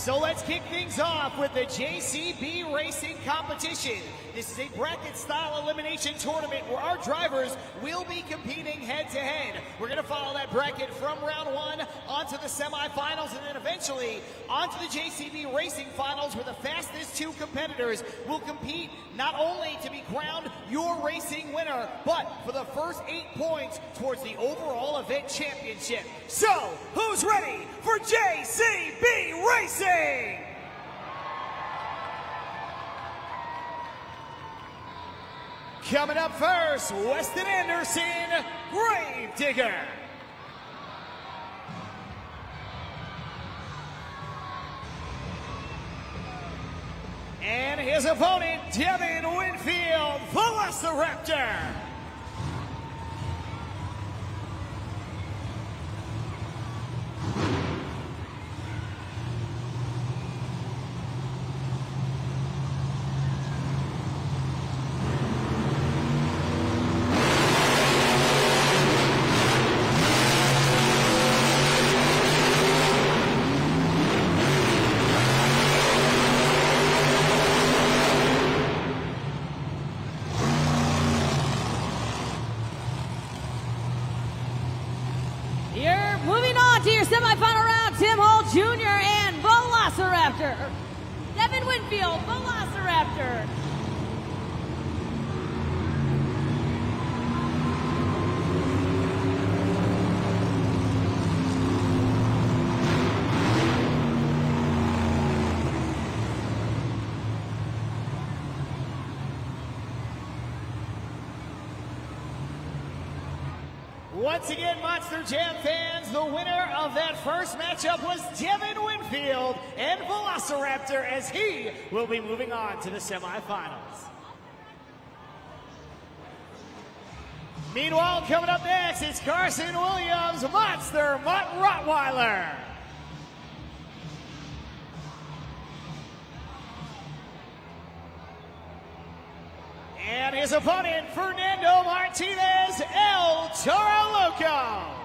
So let's kick things off with the JCB Racing competition. This is a bracket-style elimination tournament where our drivers will be competing head-to-head. We're going to follow that bracket from round one onto the semifinals and then eventually onto the JCB Racing finals, where the fastest two competitors will compete not only to be crowned your racing winner, but for the first 8 points towards the overall event championship. So, who's ready for JCB Racing? Coming up first, Weston Anderson, Gravedigger. And his opponent, Devin Winfield, Velociraptor. You're moving on to your semifinal round, Tim Hall Jr. and Velociraptor. Devin Winfield, Velociraptor. Once again, Monster Jam fans, the winner of that first matchup was Devin Winfield and Velociraptor, as he will be moving on to the semifinals. Meanwhile, coming up next, it's Carson Williams, Monster Mutt Rottweiler. And his opponent, Fernando Martinez, El Toro Loco.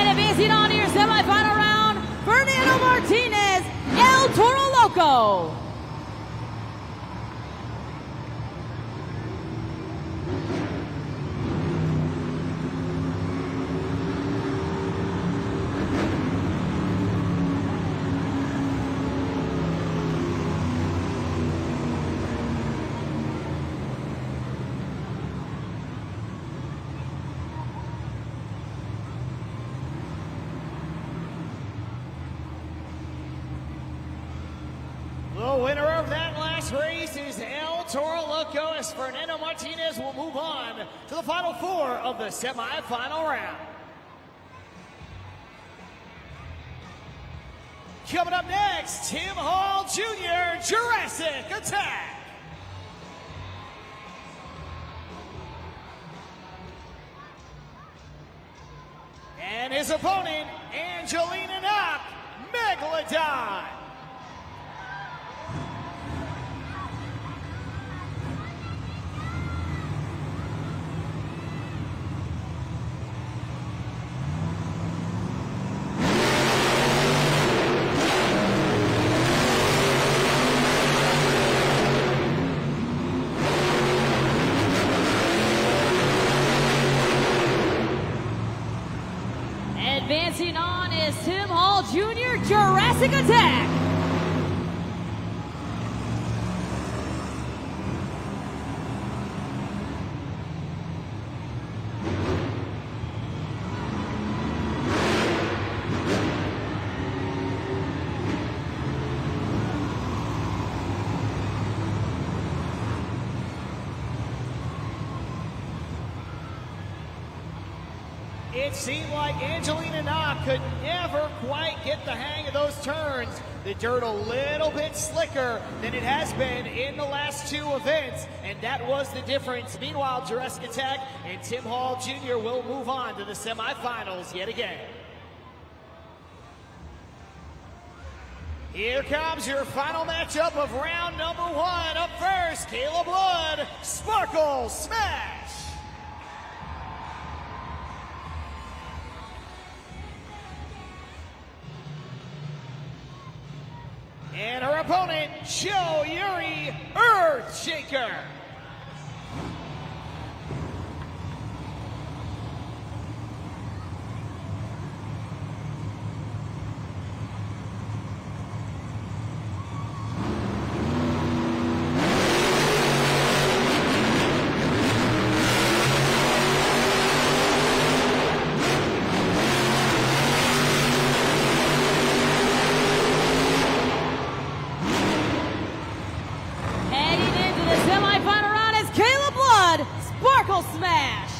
Advancing on to your semifinal round, Fernando Martinez, El Toro Loco. The winner of that last race is El Toro Loco, as Fernando Martinez will move on to the final four of the semifinal round. Coming up next, Tim Hall Jr., Jurassic Attack. And his opponent, Angelina Knock, Megalodon. Advancing on is Tim Hall Jr., Jurassic Attack. It seemed like Angelina Knock could never quite get the hang of those turns, The dirt a little bit slicker than it has been in the last two events, and that was the difference. Meanwhile, Jurassic Attack and Tim Hall Jr. will move on to the semifinals yet again. Here comes your final matchup of round number one. Up first, Caleb Blood, Sparkle Smash. And her opponent, Joe Yuri Earthshaker. Smash!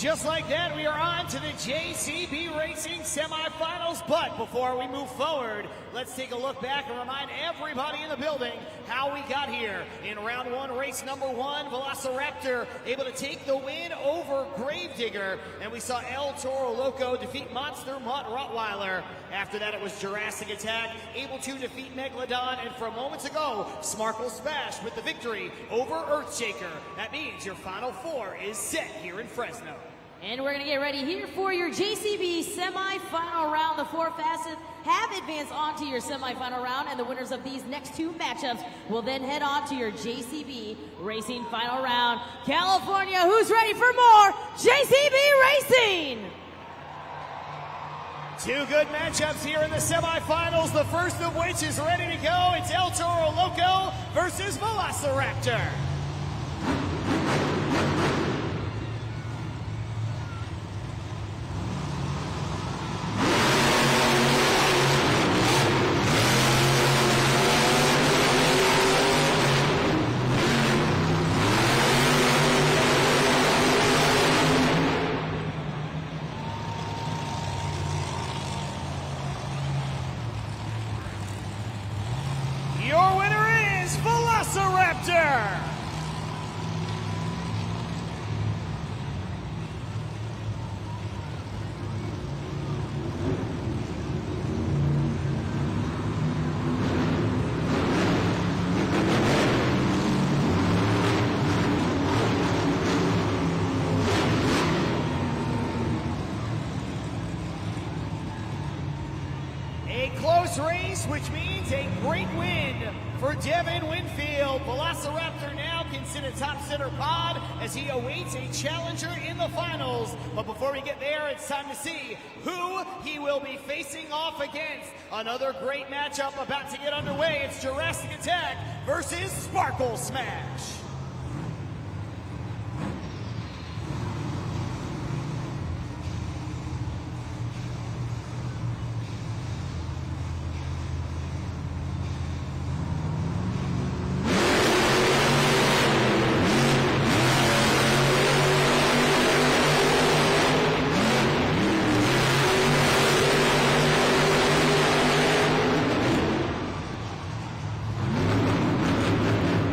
Just like that, we are on to the JCB Racing semifinals. But before we move forward, let's take a look back and remind everybody in the building how we got here. In round one, race number one, Velociraptor able to take the win over Gravedigger. And we saw El Toro Loco defeat Monster Mutt Rottweiler. After that, it was Jurassic Attack able to defeat Megalodon. And from moments ago, Sparkle Smash with the victory over Earthshaker. That means your final four is set here in Fresno. And we're going to get ready here for your JCB semifinal round. The four fastest have advanced on to your semifinal round, and the winners of these next two matchups will then head on to your JCB Racing final round. California, who's ready for more JCB Racing? Two good matchups here in the semifinals, the first of which is ready to go. It's El Toro Loco versus Velociraptor. Your winner is Velociraptor! A close race, which means a great win for Devin Winfield. Velociraptor now can sit atop center pod as he awaits a challenger in the finals. But before we get there, it's time to see who he will be facing off against. Another great matchup about to get underway. It's Jurassic Attack versus Sparkle Smash.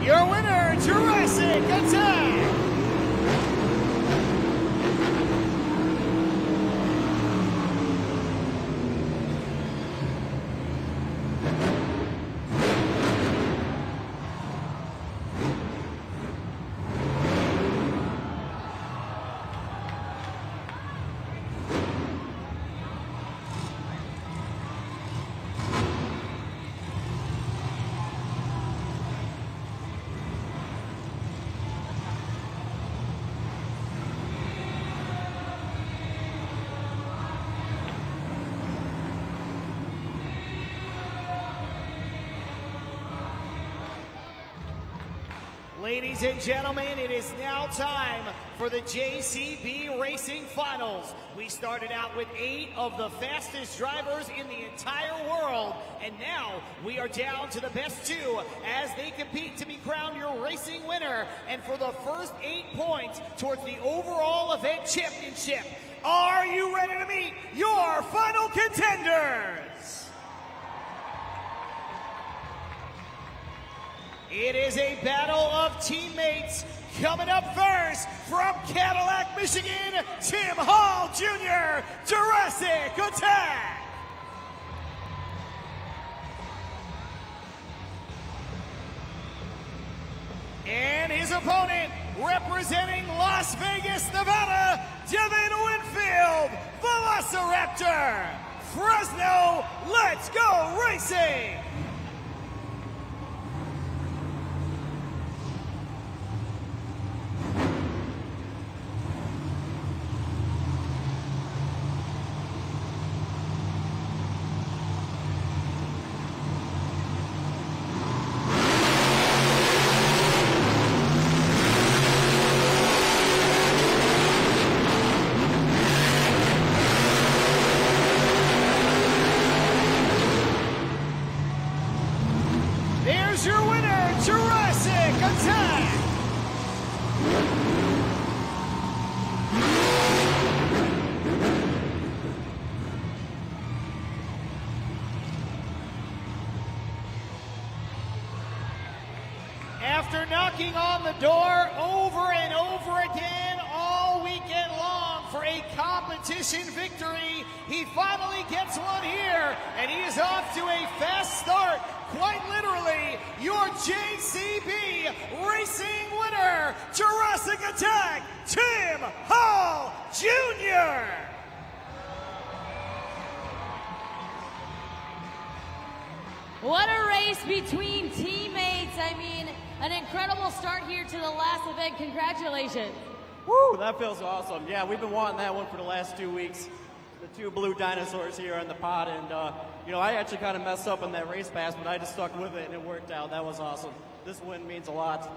Your winner, Jurassic Ladies and gentlemen, it is now time for the JCB Racing Finals. We started out with 8 of the fastest drivers in the entire world, and now we are down to the best 2 as they compete to be crowned your racing winner. And for the first 8 points towards the overall event championship, are you ready to meet your final contenders? It is a battle of teammates. Coming up first from Cadillac, Michigan, Tim Hall Jr., Jurassic Attack. And his opponent, representing Las Vegas, Nevada, Devin Winfield, Velociraptor. Fresno, let's go racing! There's your winner, Jurassic Attack! After knocking on the door over and over again all weekend long for a competition victory, he finally gets one here, and he is off to a fast start. Quite literally, your JCB Racing winner, Jurassic Attack, Tim Hall Jr. What a race between teammates. I mean, an incredible start here to the last event. Congratulations. Woo, that feels awesome. Yeah, we've been wanting that one for the last 2 weeks. The 2 blue dinosaurs here on the pod, and you know, I actually kind of messed up in that race pass, but I just stuck with it and it worked out. That was awesome. This win means a lot.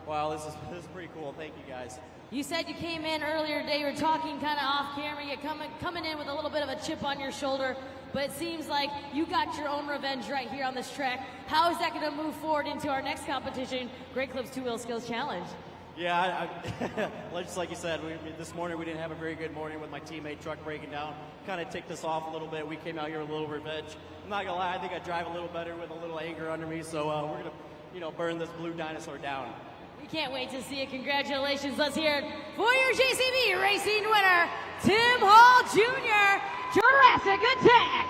Wow, this is pretty cool. Thank you guys. You said you came in earlier today. You were talking kind of off camera. You're coming in with a little bit of a chip on your shoulder, but it seems like you got your own revenge right here on this track. How is that going to move forward into our next competition, Great Clips 2-Wheel Skills Challenge? Yeah, just like you said, this morning we didn't have a very good morning with my teammate truck breaking down. Kind of ticked us off a little bit. We came out here with a little revenge. I'm not gonna lie, I think I drive a little better with a little anger under me. So we're gonna, you know, burn this blue dinosaur down. We can't wait to see it. Congratulations. Let's hear it for your JCB Racing winner, Tim Hall Jr., Jurassic Attack.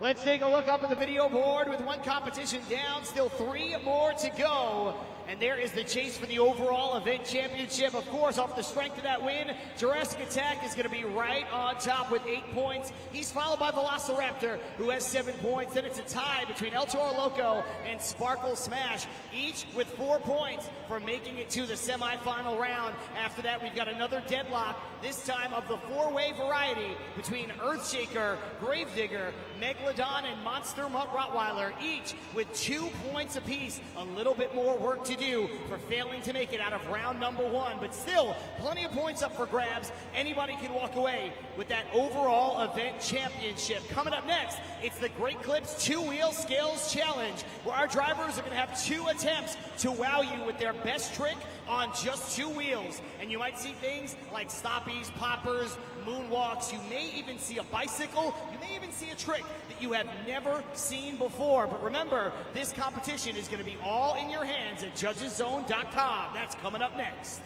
Let's take a look up at the video board with 1 competition down, still 3 more to go. And there is the chase for the overall event championship. Of course, off the strength of that win, Jurassic Attack is going to be right on top with 8 points. He's followed by Velociraptor, who has 7 points. Then it's a tie between El Toro Loco and Sparkle Smash, each with 4 points for making it to the semifinal round. After that, we've got another deadlock, this time of the 4-way variety between Earthshaker, Gravedigger, Megalodon, and Monster Mutt Rottweiler, each with 2 points apiece. A little bit more work to do for failing to make it out of round number 1, but still plenty of points up for grabs. Anybody can walk away with that overall event championship. Coming up next, it's the Great Clips 2-Wheel Skills Challenge, where our drivers are going to have 2 attempts to wow you with their best trick on just 2 wheels. And you might see things like stoppies, poppers, moonwalks. You may even see a bicycle. You may even see a trick that you have never seen before. But remember, this competition is going to be all in your hands at judgeszone.com. That's coming up next.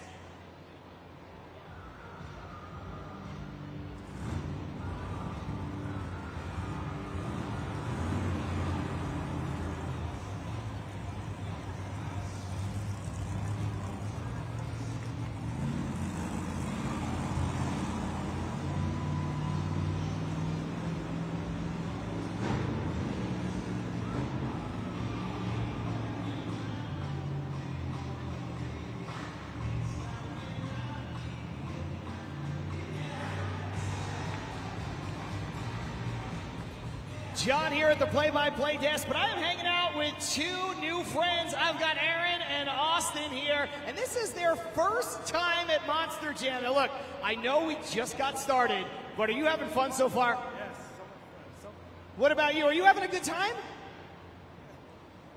John here at the play-by-play desk, but I am hanging out with two new friends. I've got Aaron and Austin here, and this is their first time at Monster Jam. Now look, I know we just got started, but are you having fun so far? Yes, so much. What about you? Are you having a good time?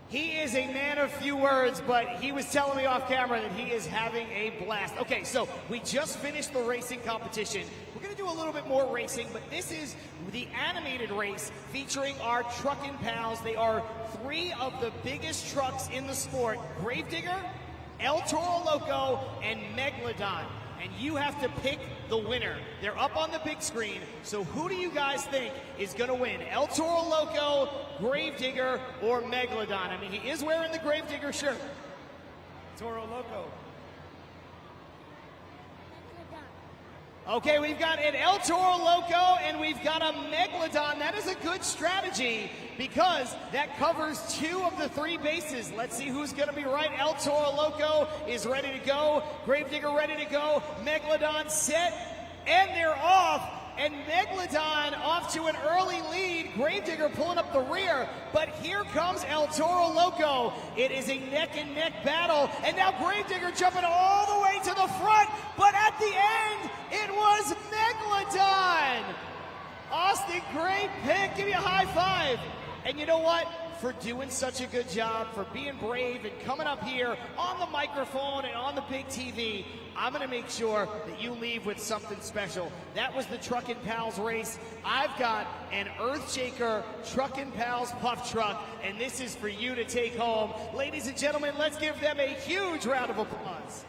He is a man of few words, but he was telling me off camera that he is having a blast. Okay, so we just finished the racing competition. We're going to do a little bit more racing, but this is the animated race featuring our truckin' pals. They are three of the biggest trucks in the sport: Gravedigger, El Toro Loco, and Megalodon. And you have to pick the winner. They're up on the big screen. So who do you guys think is going to win? El Toro Loco, Gravedigger, or Megalodon? I mean, he is wearing the Gravedigger shirt. Toro Loco. Okay, we've got an El Toro Loco and we've got a Megalodon. That is a good strategy because that covers two of the three bases. Let's see who's going to be right. El Toro Loco is ready to go. Gravedigger ready to go. Megalodon set, and they're off. And Megalodon off to an early lead. Gravedigger pulling up the rear, but here comes El Toro Loco. It is a neck-and-neck battle, and now Gravedigger jumping all the way to the front, but at the end, it was Megalodon. Austin, great pick. Give me a high five. And you know what? For doing such a good job, for being brave and coming up here on the microphone and on the big TV, I'm going to make sure that you leave with something special. That was the Truckin' Pals race. I've got an Earthshaker Truckin' Pals puff truck, and this is for you to take home. Ladies and gentlemen, let's give them a huge round of applause.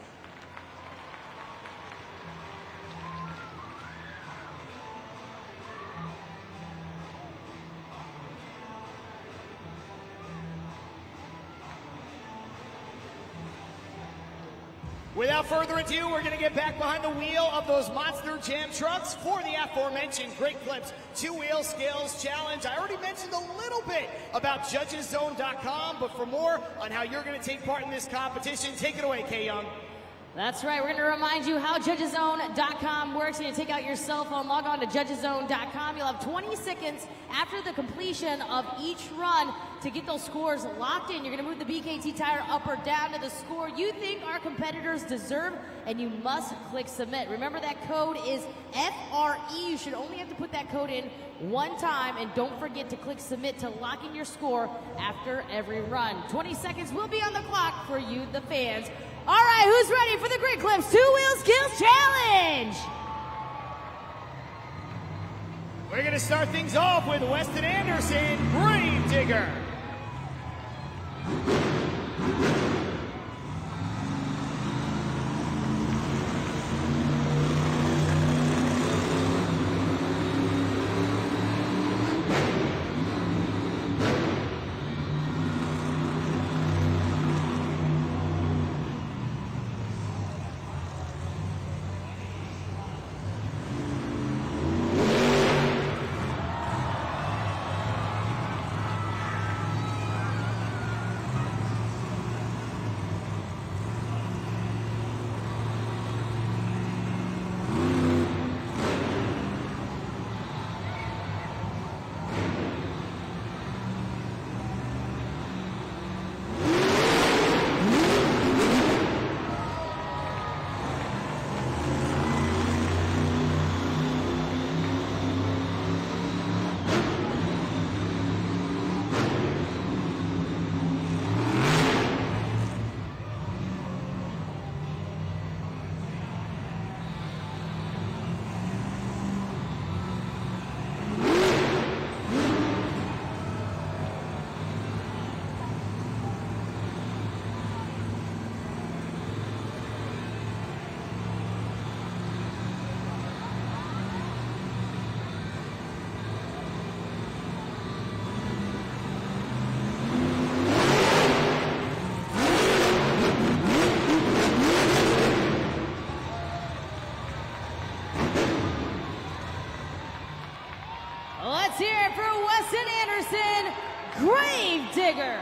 Without further ado, we're going to get back behind the wheel of those Monster Jam trucks for the aforementioned Great Clips two-wheel skills challenge. I already mentioned a little bit about judgeszone.com, but for more on how you're going to take part in this competition, take it away, Kay Young. That's right. We're going to remind you how judgeszone.com works. You're going to take out your cell phone, log on to judgeszone.com. You'll have 20 seconds after the completion of each run to get those scores locked in. You're going to move the BKT tire up or down to the score you think our competitors deserve, and you must click submit. Remember, that code is FRE. You should only have to put that code in one time, and don't forget to click submit to lock in your score after every run. 20 seconds will be on the clock for you, the fans. All right, who's ready for the Great Clips two-wheel skills challenge? We're going to start things off with Weston Anderson, Gravedigger. Gravedigger.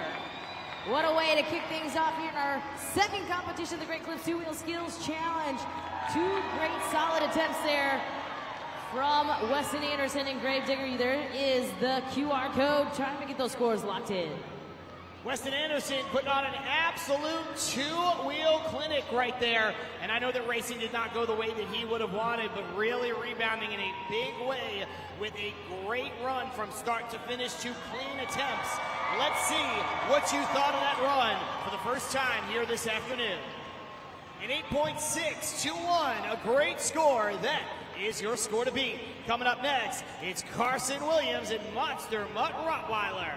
What a way to kick things off here in our second competition, the Great Clips two-wheel skills challenge. Two great solid attempts there From Weston Anderson and Gravedigger, there is the QR code. Trying to get those scores locked in. Weston Anderson putting on an absolute two-wheel clinic right there. And I know that racing did not go the way that he would have wanted, but really rebounding in a big way with a great run from start to finish, 2 clean attempts. Let's see what you thought of that run for the first time here this afternoon. An 8.621, a great score. That is your score to beat. Coming up next, it's Carson Williams and Monster Mutt Rottweiler.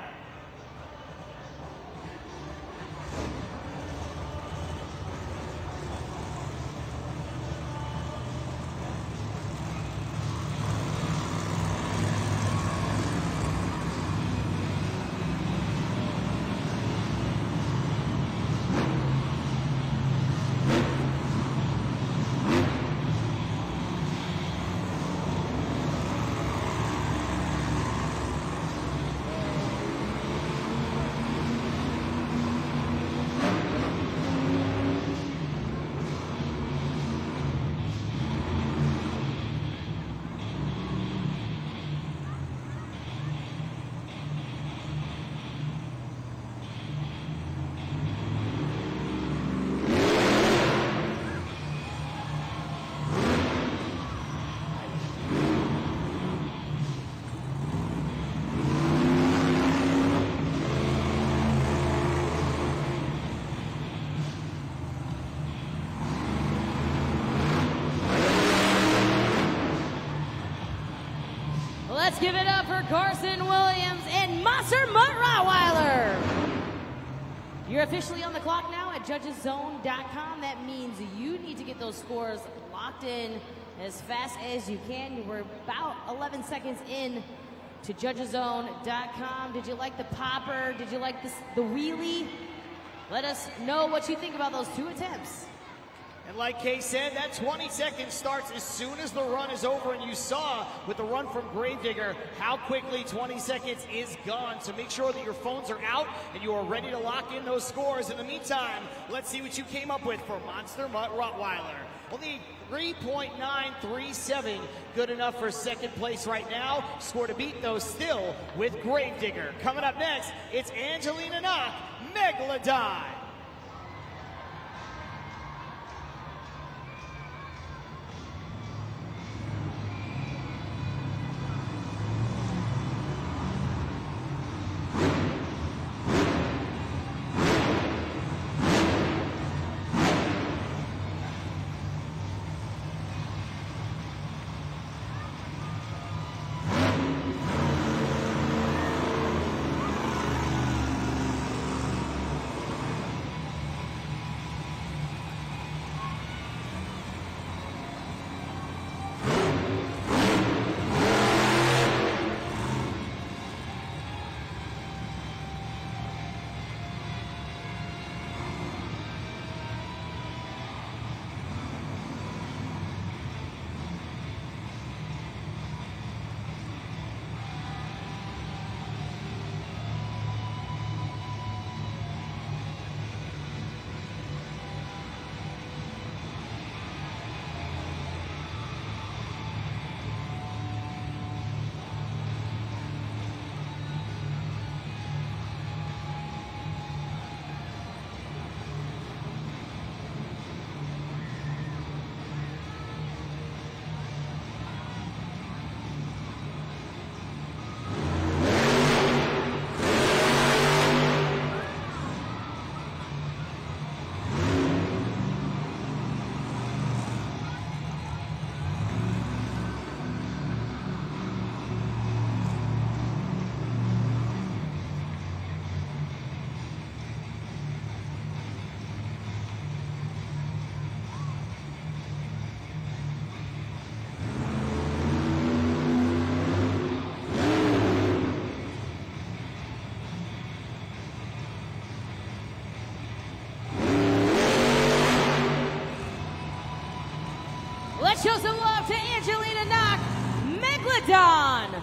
Let's give it up for Carson Williams and Monster Mutt Rottweiler. You're officially on the clock now at judgeszone.com. That means you need to get those scores locked in as fast as you can. We're about 11 seconds in to judgeszone.com. Did you like the popper? Did you like the wheelie? Let us know what you think about those 2 attempts. And like Kay said, that 20 seconds starts as soon as the run is over, and you saw with the run from Gravedigger how quickly 20 seconds is gone. So make sure that your phones are out and you are ready to lock in those scores. In the meantime, let's see what you came up with for Monster Mutt Rottweiler. Well, the 3.937, good enough for second place right now. Score to beat, though, still with Gravedigger. Coming up next, it's Angelina Knock, Megalodon. Let's show some love to Angelina Knock, Megalodon.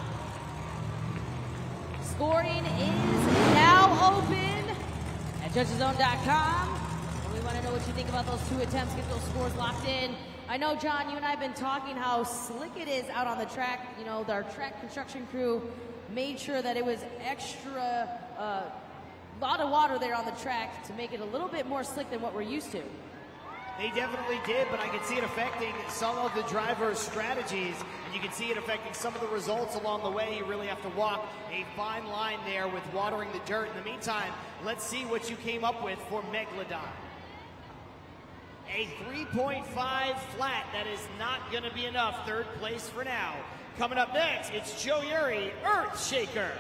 Scoring is now open at judgeszone.com. And we want to know what you think about those 2 attempts. Get those scores locked in. I know, John, you and I have been talking how slick it is out on the track. You know, our track construction crew made sure that it was extra, lot of water there on the track to make it a little bit more slick than what we're used to. They definitely did, but I can see it affecting some of the drivers' strategies, and you can see it affecting some of the results along the way. You really have to walk a fine line there with watering the dirt. In the meantime, let's see what you came up with for Megalodon. A 3.5 flat, that is not going to be enough. Third place for now. Coming up next, it's Joe Uri, Earthshaker.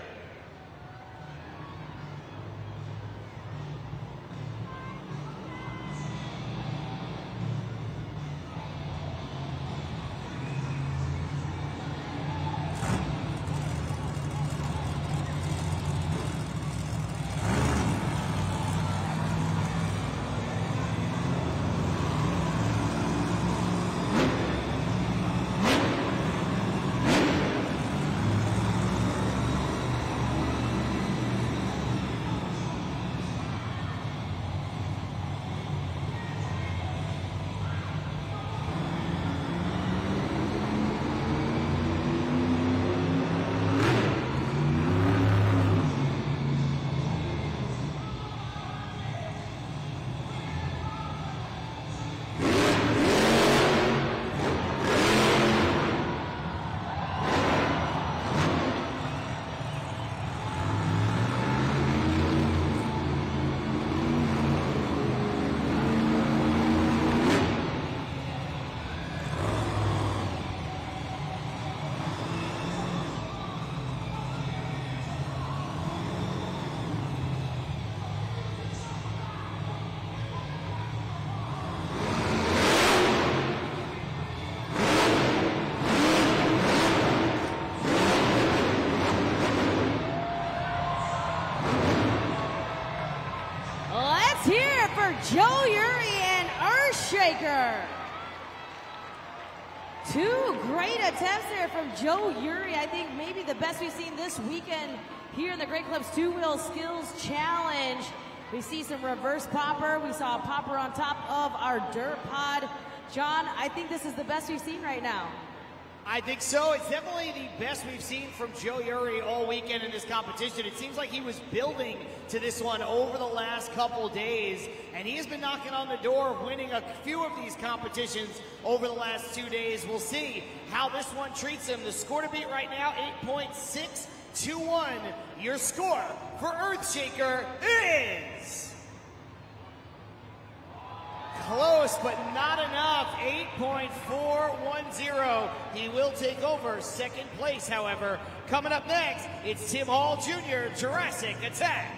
Joe Uri and Earthshaker. Two great attempts there from Joe Uri. I think maybe the best we've seen this weekend here in the Great Club's Two-Wheel Skills Challenge. We see some reverse popper. We saw a popper on top of our dirt pod. John, I think this is the best we've seen right now. I think so. It's definitely the best we've seen from Joe Uri all weekend in this competition. It seems like he was building to this one over the last couple days, and he has been knocking on the door of winning a few of these competitions over the last 2 days. We'll see how this one treats him. The score to beat right now, 8.621. Your score for Earthshaker is... close, but not enough. 8.410. He will take over second place, however. Coming up next, it's Tim Hall Jr., Jurassic Attack.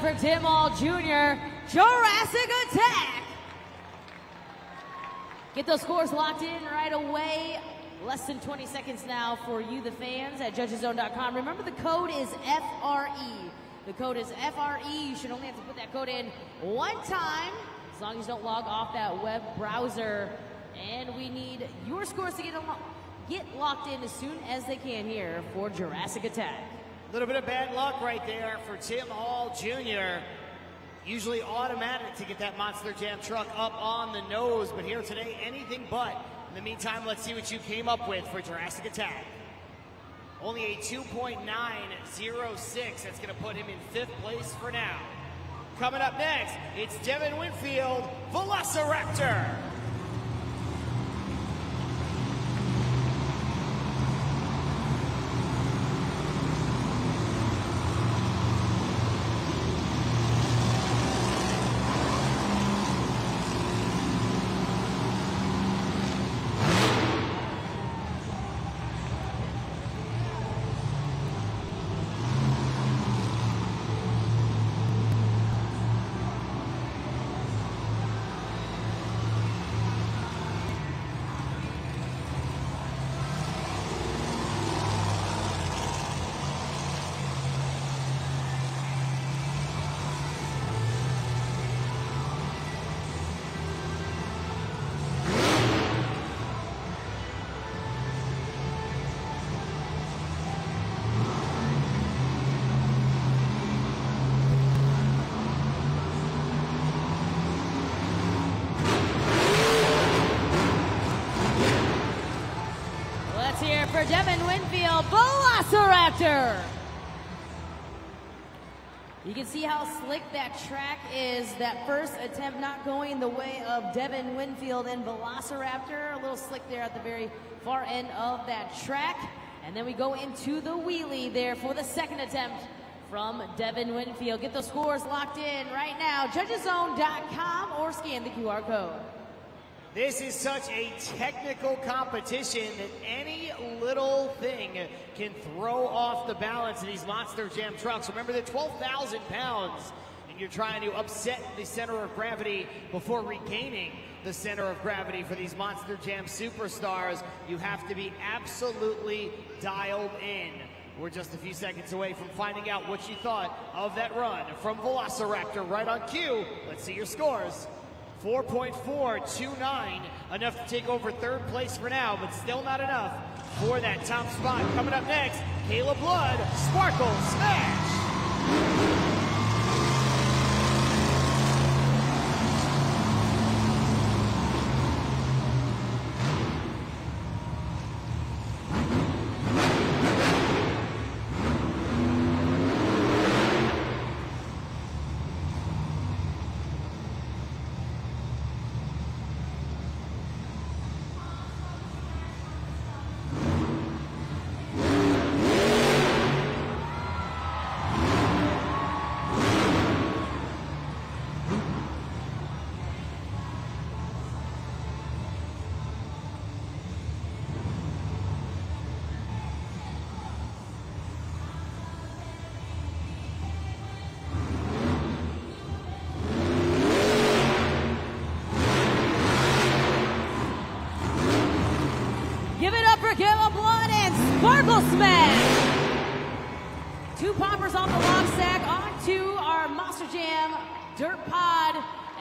For Tim Hall Jr., Jurassic Attack. Get those scores locked in right away. Less than 20 seconds now for you, the fans, at judgeszone.com. Remember, the code is FRE. The code is FRE. You should only have to put that code in one time, as long as you don't log off that web browser. And we need your scores to get locked in as soon as they can here for Jurassic Attack. A little bit of bad luck right there for Tim Hall Jr. Usually automatic to get that Monster Jam truck up on the nose, but here today, anything but. In the meantime, let's see what you came up with for Jurassic Attack. Only a 2.906. That's going to put him in 5th place for now. Coming up next, it's Devin Winfield, Velociraptor. For Devin Winfield, Velociraptor. You can see how slick that track is. That first attempt not going the way of Devin Winfield and Velociraptor. A little slick there at the very far end of that track. And then we go into the wheelie there for the second attempt from Devin Winfield. Get the scores locked in right now. Judgeszone.com or scan the QR code. This is such a technical competition that any little thing can throw off the balance of these Monster Jam trucks. Remember, they're 12,000 pounds, and you're trying to upset the center of gravity before regaining the center of gravity for these Monster Jam superstars. You have to be absolutely dialed in. We're just a few seconds away from finding out what you thought of that run from Velociraptor right on cue. Let's see your scores. 4.429, enough to take over 3rd place for now, but still not enough for that top spot. Coming up next, Caleb Blood, Sparkle Smash. Caleb Blood and Sparkle Smash. 2 poppers on the log sack onto our Monster Jam Dirt Pod.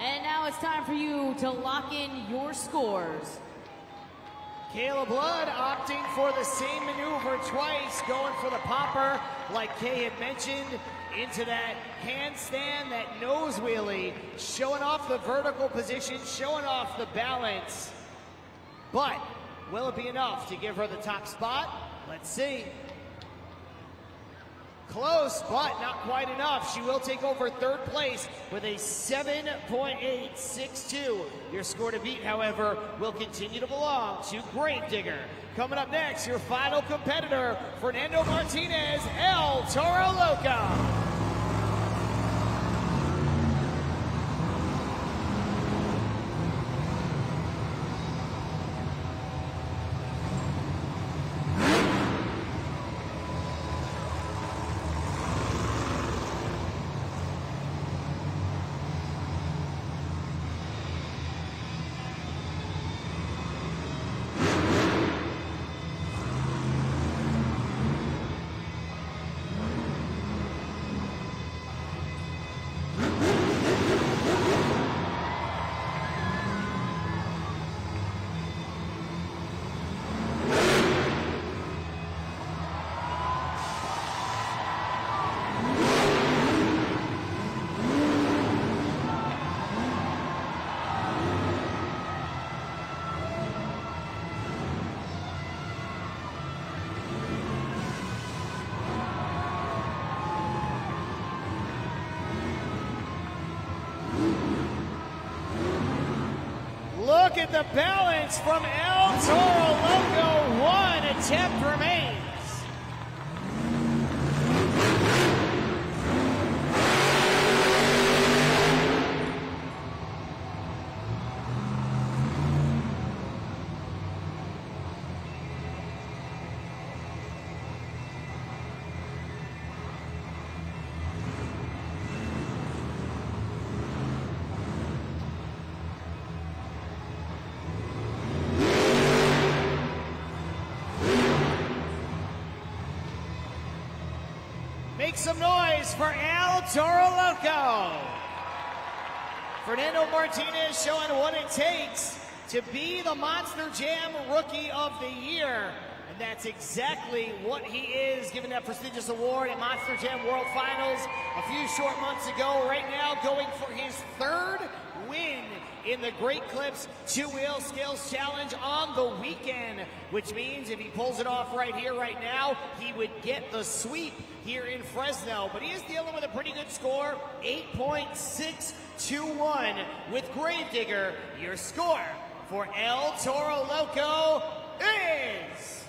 And now it's time for you to lock in your scores. Caleb Blood opting for the same maneuver twice, going for the popper, like Kay had mentioned, into that handstand, that nose wheelie, showing off the vertical position, showing off the balance. But will it be enough to give her the top spot? Let's see. Close, but not quite enough. She will take over 3rd place with a 7.862. Your score to beat, however, will continue to belong to Gravedigger. Coming up next, your final competitor, Fernando Martinez, El Toro Loco. with the balance from El Toro Loco. One attempt remains. Make some noise for El Toro Loco. Fernando Martinez showing what it takes to be the Monster Jam Rookie of the Year. And that's exactly what he is, given that prestigious award at Monster Jam World Finals a few short months ago. Right now going for his third win in the Great Clips two-wheel scales challenge on the weekend, which means if he pulls it off right here, right now, he would get the sweep here in Fresno. But he is dealing with a pretty good score, 8.621 with Gravedigger. Your score for El Toro Loco is...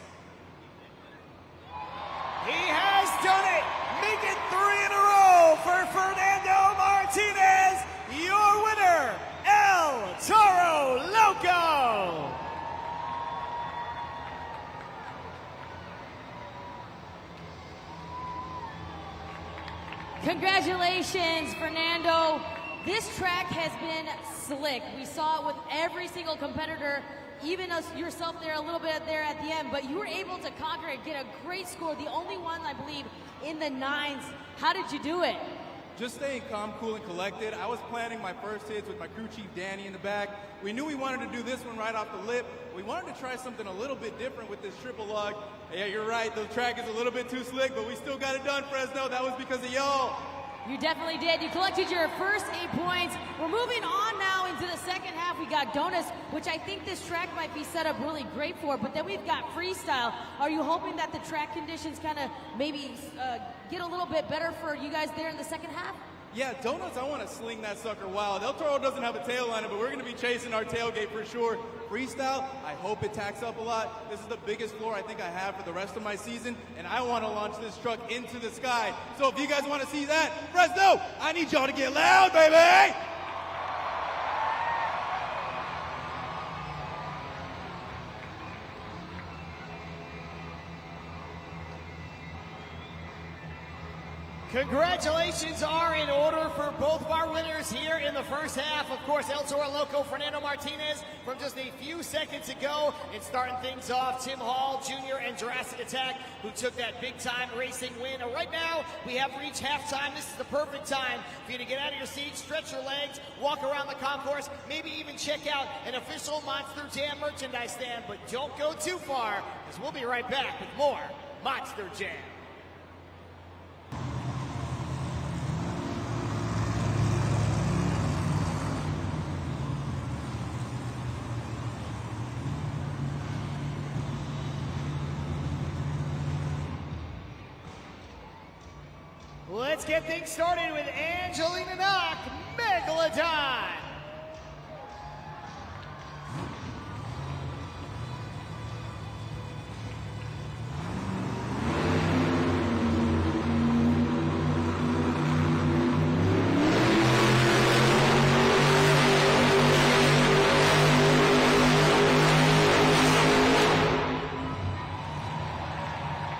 He has done it! Make it 3 in a row for Fernando Martinez, your winner, El Toro Loco! Congratulations, Fernando. This track has been slick. We saw it with every single competitor, even us, yourself there a little bit there at the end, but you were able to conquer it, get a great score, the only one, I believe, in the 9s. How did you do it? Just staying calm, cool, and collected. I was planning my first hits with my crew chief, Danny, in the back. We knew we wanted to do this one right off the lip. We wanted to try something a little bit different with this triple lug. Yeah, you're right, the track is a little bit too slick, but we still got it done, Fresno. That was because of y'all. You definitely did. You collected your first 8 points. We're moving on now into the second half. We got Donuts, which I think this track might be set up really great for, but then we've got Freestyle. Are you hoping that the track conditions kind of maybe get a little bit better for you guys there in the second half? Yeah, Donuts, I want to sling that sucker wild. El Toro doesn't have a tail on it, but we're going to be chasing our tailgate for sure. Freestyle, I hope it tacks up a lot. This is the biggest floor I think I have for the rest of my season, and I want to launch this truck into the sky. So if you guys want to see that, Fresno, I need y'all to get loud, baby! Congratulations are in order for both of our winners here in the first half. Of course, El Toro Loco, Fernando Martinez from just a few seconds ago. And starting things off, Tim Hall Jr. and Jurassic Attack, who took that big-time racing win. And right now, we have reached halftime. This is the perfect time for you to get out of your seat, stretch your legs, walk around the concourse, maybe even check out an official Monster Jam merchandise stand. But don't go too far, because we'll be right back with more Monster Jam. Let's get things started with Angelina Knock, Megalodon.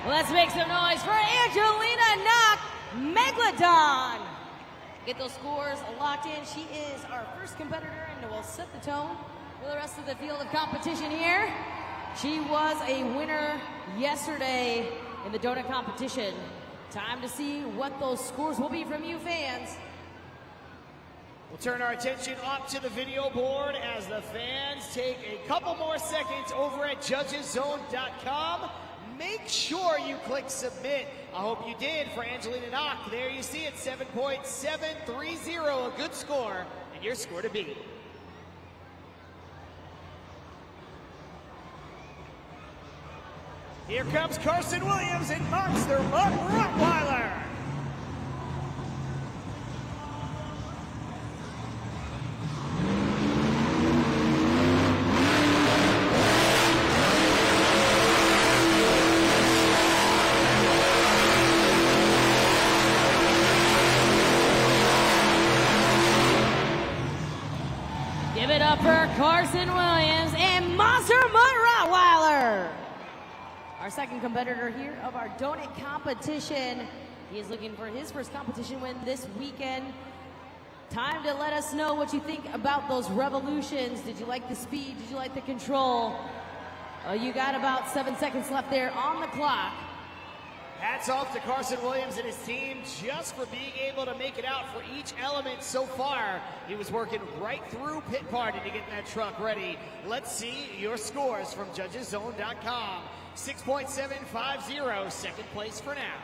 Let's make some noise for Angelina Knock, Megalodon. Get those scores locked in. She is our first competitor and will set the tone for the rest of the field of competition here. She was a winner yesterday in the donut competition. Time to see what those scores will be from you fans. We'll turn our attention up to the video board as the fans take a couple more seconds over at judgeszone.com. Make sure you click submit. I hope you did for Angelina Knock. There you see it, 7.730, a good score, and your score to beat. Here comes Carson Williams in Monster Mutt Rottweiler. up for Carson Williams and Monster Mud Rottweiler. Our second competitor here of our donut competition. He is looking for his first competition win this weekend. Time to let us know what you think about those revolutions. Did you like the speed? Did you like the control? You got about 7 seconds left there on the clock. Hats off to Carson Williams and his team just for being able to make it out for each element so far. He was working right through pit party to get that truck ready. Let's see your scores from judgeszone.com. 6.750, second place for now.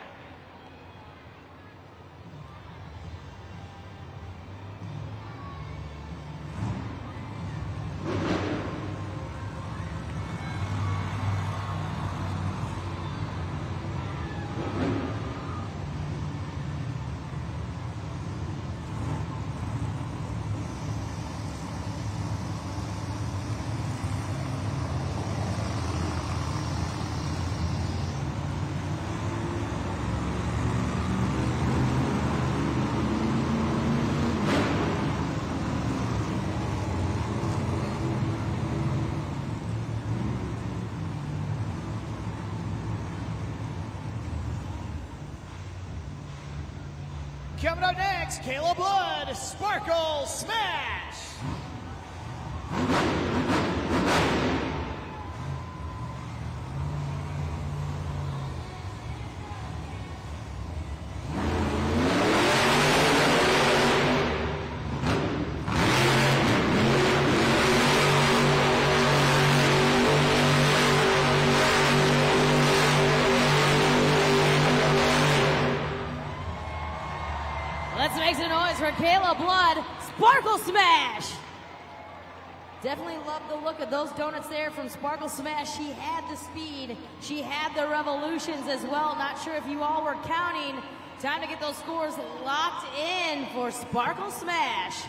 Coming up next, Caleb Blood, Sparkle Smash! Let's make some noise for Kayla Blood, Sparkle Smash! Definitely love the look of those donuts there from Sparkle Smash. She had the speed, she had the revolutions as well. Not sure if you all were counting. Time to get those scores locked in for Sparkle Smash.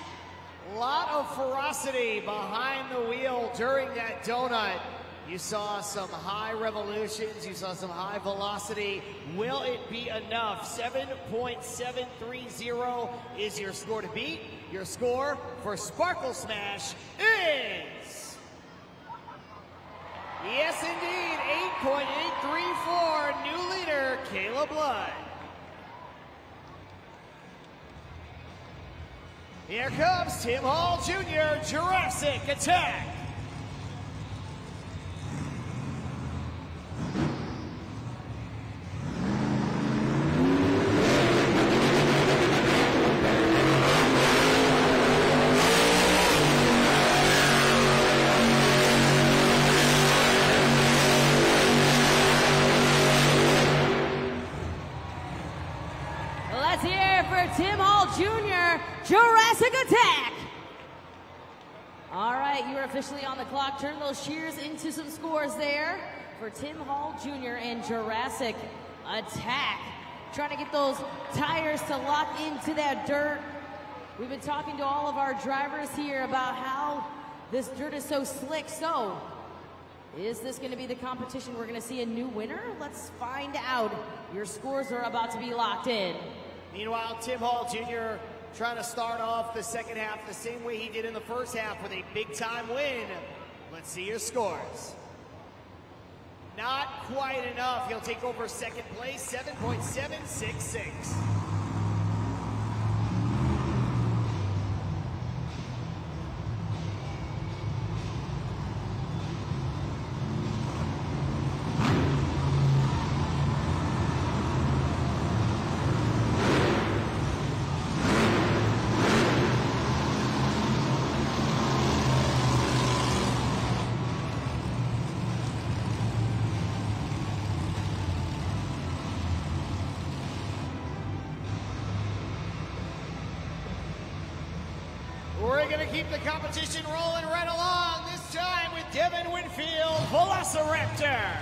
A lot of ferocity behind the wheel during that donut. You saw some high revolutions, you saw some high velocity. Will it be enough? 7.730 is your score to beat. Your score for Sparkle Smash is... yes, indeed, 8.834, new leader, Kayla Blood. Here comes Tim Hall Jr., Jurassic Attack. Let's hear it for Tim Hall Jr., Jurassic Attack. All right, you are officially on the clock. Turn those cheers into some scores there for Tim Hall Jr. and Jurassic Attack. Trying to get those tires to lock into that dirt. We've been talking to all of our drivers here about how this dirt is so slick. So, is this going to be the competition? We're going to see a new winner? Let's find out. Your scores are about to be locked in. Meanwhile, Tim Hall Jr. trying to start off the second half the same way he did in the first half with a big-time win. Let's see your scores. Not quite enough. He'll take over second place, 7.766. We're going to keep the competition rolling right along, this time with Devin Winfield, Velociraptor.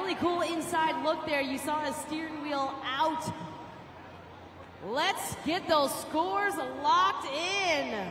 really cool inside look there. You saw his steering wheel out. Let's get those scores locked in.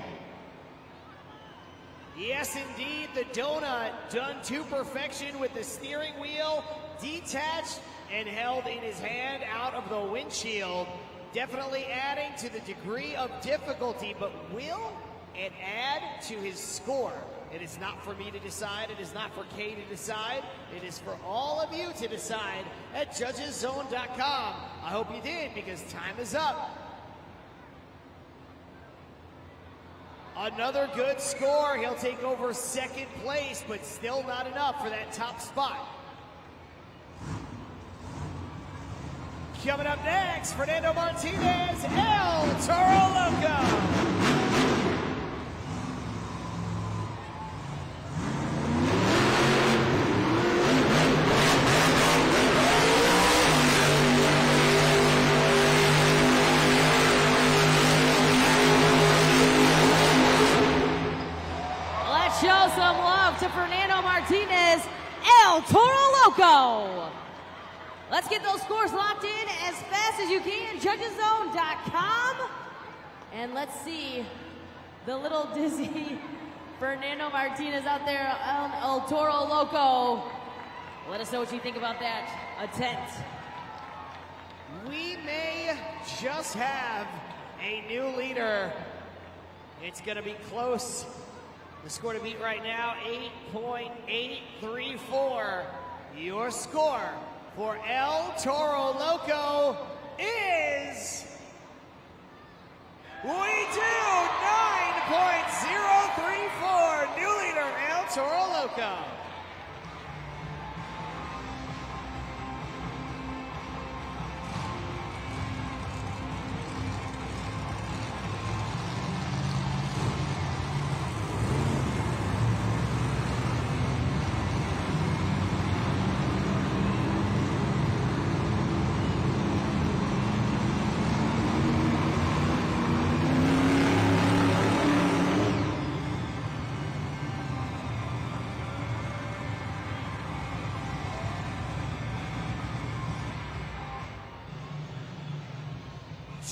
Yes, indeed, the donut done to perfection with the steering wheel detached and held in his hand out of the windshield. Definitely adding to the degree of difficulty, but will it add to his score? It is not for me to decide. It is not for Kay to decide. It is for all of you to decide at judgeszone.com. I hope you did, because time is up. Another good score. He'll take over second place, but still not enough for that top spot. Coming up next, Fernando Martinez, El Toro Loco. Let's show some love to Fernando Martinez, El Toro Loco. Let's get those scores locked in as fast as you can, judgeszone.com. And let's see the little dizzy Fernando Martinez out there on El Toro Loco. Let us know what you think about that attempt. We may just have a new leader. It's going to be close. The score to beat right now, 8.834. Your score for El Toro Loco is, we do 9.034. New leader, El Toro Loco.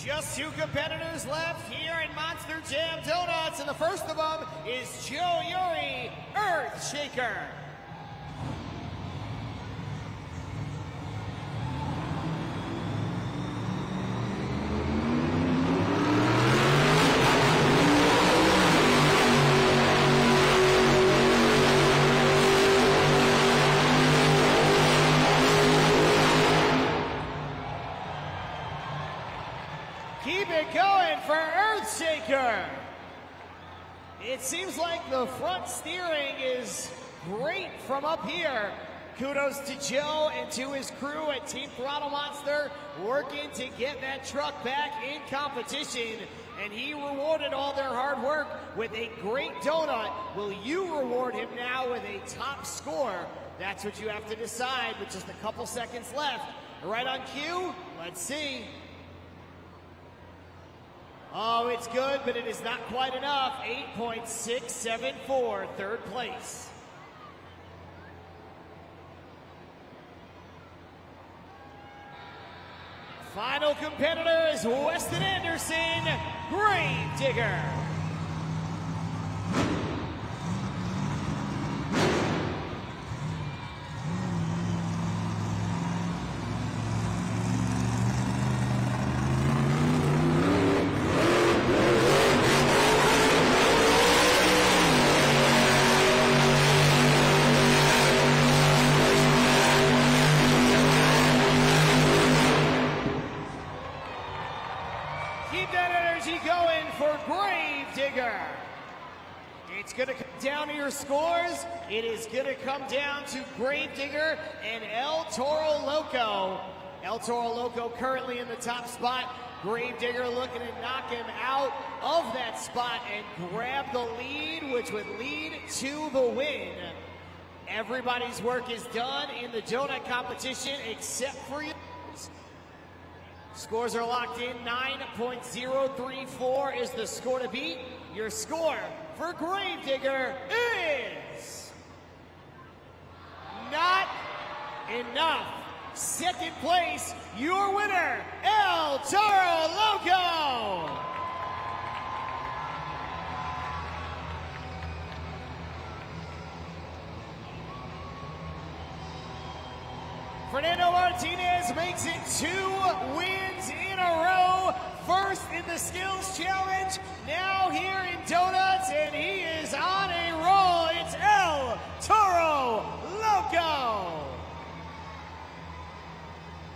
Just two competitors left here in Monster Jam Donuts, and the first of them is Joe Yuri, Earthshaker. Keep it going for Earthshaker. It seems like the front steering is great from up here. Kudos to Joe and to his crew at Team Throttle Monster, working to get that truck back in competition. And he rewarded all their hard work with a great donut. Will you reward him now with a top score? That's what you have to decide with just a couple seconds left. Right on cue, let's see. Oh, it's good, but it is not quite enough. 8.674, third place. Final competitor is Weston Anderson, Gravedigger. Keep that energy going for Gravedigger. It's going to come down to your scores. It is going to come down to Gravedigger and El Toro Loco. El Toro Loco currently in the top spot. Gravedigger looking to knock him out of that spot and grab the lead, which would lead to the win. Everybody's work is done in the donut competition except for you. Scores are locked in. 9.034 is the score to beat. Your score for Gravedigger is not enough. Second place, your winner, El Toro Loco. Fernando Martinez makes it 2 wins in a row. First in the skills challenge, now here in donuts, and he is on a roll. It's El Toro Loco.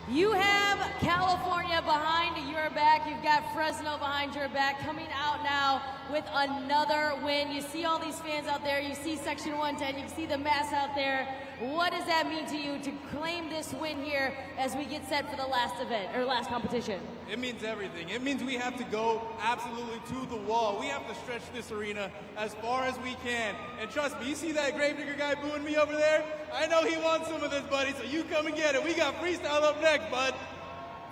You have California behind your back. You've got Fresno behind your back, coming out now with another win. You see all these fans out there. You see Section 110. You see the mass out there. What does that mean to you to claim this win here as we get set for the last event, or last competition? It means everything. It means we have to go absolutely to the wall. We have to stretch this arena as far as we can. And trust me, you see that Gravedigger guy booing me over there? I know he wants some of this, buddy, so you come and get it. We got Freestyle up next, bud.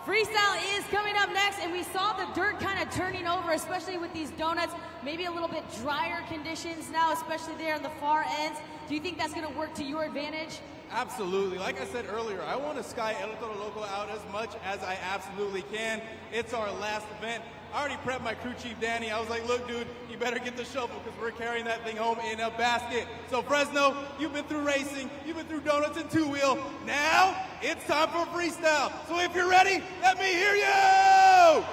Freestyle is coming up next, and we saw the dirt kind of turning over, especially with these donuts. Maybe a little bit drier conditions now, especially there on the far ends. Do you think that's going to work to your advantage? Absolutely. Like I said earlier, I want to sky El Toro Loco out as much as I absolutely can. It's our last event. I already prepped my crew chief, Danny. I was like, look, dude, you better get the shovel because we're carrying that thing home in a basket. So, Fresno, you've been through racing. You've been through donuts and two-wheel. Now, it's time for freestyle. So if you're ready, let me hear you!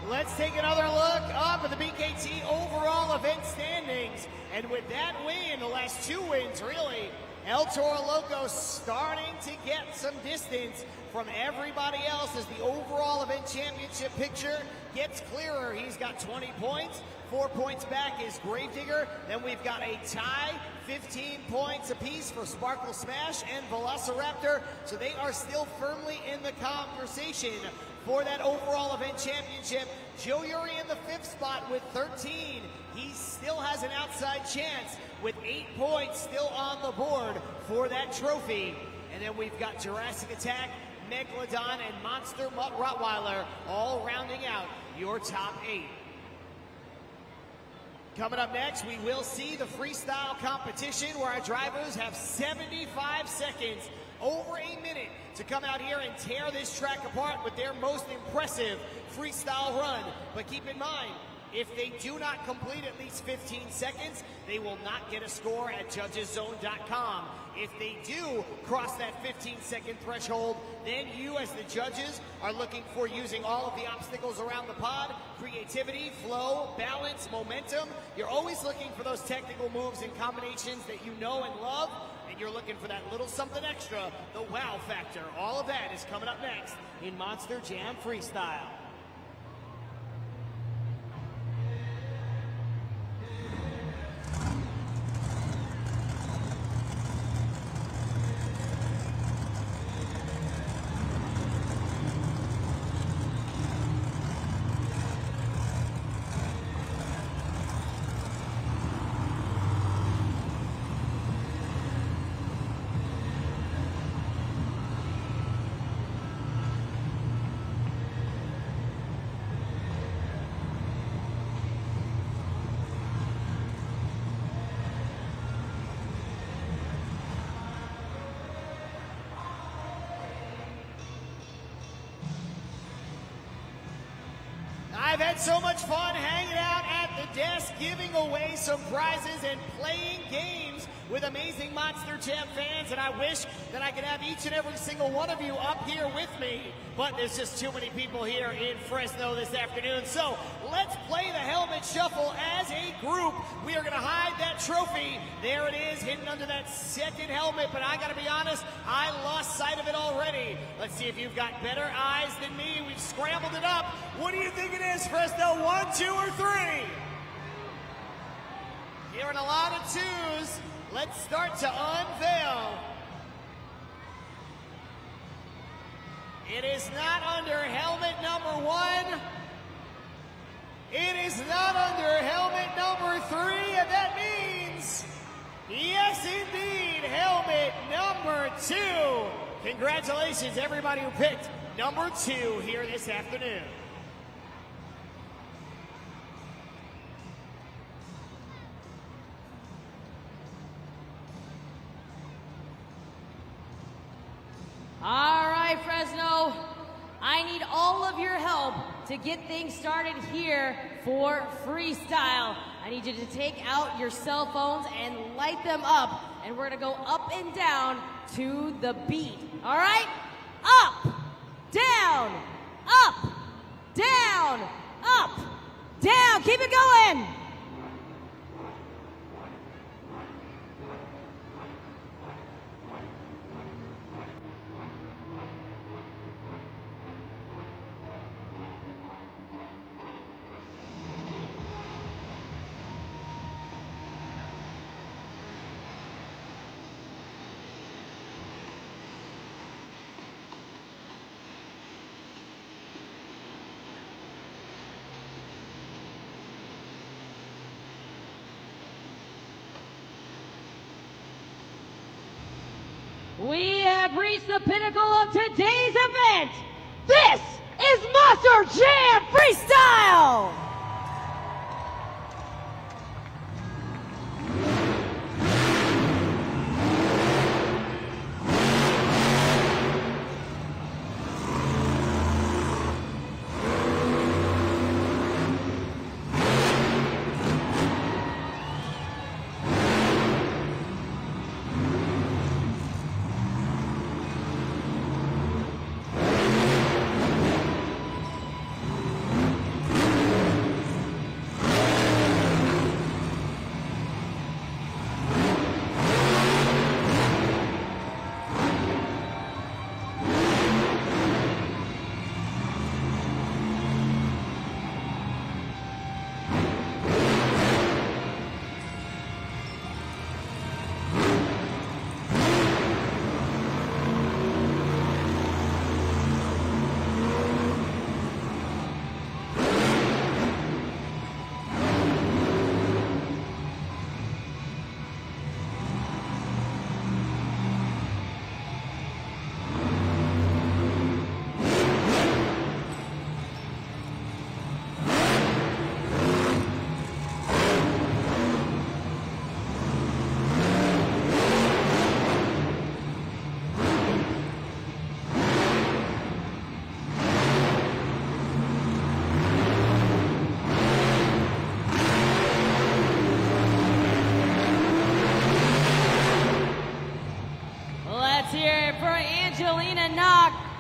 Let's take another look up at the BKT overall event standings. And with that win, the last 2 wins really, El Toro Loco starting to get some distance from everybody else as the overall event championship picture gets clearer. He's got 20 points. 4 points back is Gravedigger. Then we've got a tie, 15 points apiece for Sparkle Smash and Velociraptor. So they are still firmly in the conversation for that overall event championship. Joe Uri in the 5th spot with 13. He still has an outside chance with 8 points still on the board for that trophy. And then we've got Jurassic Attack, Megalodon, and Monster Mutt Rottweiler all rounding out your top 8. Coming up next, we will see the freestyle competition where our drivers have 75 seconds, over a minute, to come out here and tear this track apart with their most impressive freestyle run. But keep in mind, if they do not complete at least 15 seconds, they will not get a score at judgeszone.com. If they do cross that 15-second threshold, then you as the judges are looking for using all of the obstacles around the pod, creativity, flow, balance, momentum. You're always looking for those technical moves and combinations that you know and love, and you're looking for that little something extra, the wow factor. All of that is coming up next in Monster Jam Freestyle. I've had so much fun hanging out at the desk, giving away some prizes and playing games with amazing Monster Jam fans, and I wish that I could have each and every single one of you up here with me, but there's just too many people here in Fresno this afternoon. So let's play the helmet shuffle as a group. We are going to hide that trophy. There it is, hidden under that second helmet, but I got to be honest, I lost sight of it already. Let's see if you've got better eyes than me. We've scrambled it up. What do you think it is, Fresno? 1, 2, or 3? Hearing a lot of 2s. Let's start to unveil. It is not under helmet number 1. It is not under helmet number 3, and that means, yes indeed, helmet number 2. Congratulations everybody who picked number 2 here this afternoon. All right, Fresno, I need all of your help to get things started here for freestyle. I need you to take out your cell phones and light them up, and we're gonna go up and down to the beat. All right? Up, down, up, down, up, down. Keep it going. We have reached the pinnacle of today's event. This is Monster Jam Freestyle!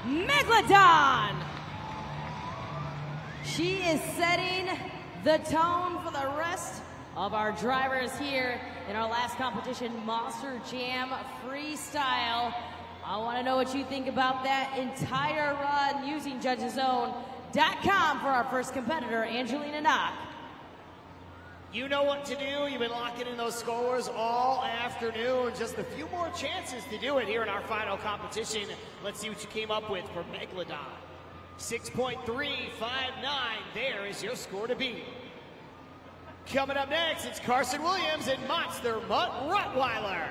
Megalodon. She is setting the tone for the rest of our drivers here in our last competition, Monster Jam Freestyle. I want to know what you think about that entire run using JudgesZone.com for our first competitor, Angelina Knock. You know what to do. You've been locking in those scores all afternoon. Just a few more chances to do it here in our final competition. Let's see what you came up with for Megalodon. 6.359. There is your score to beat. Coming up next, it's Carson Williams and Monster Mutt Rottweiler.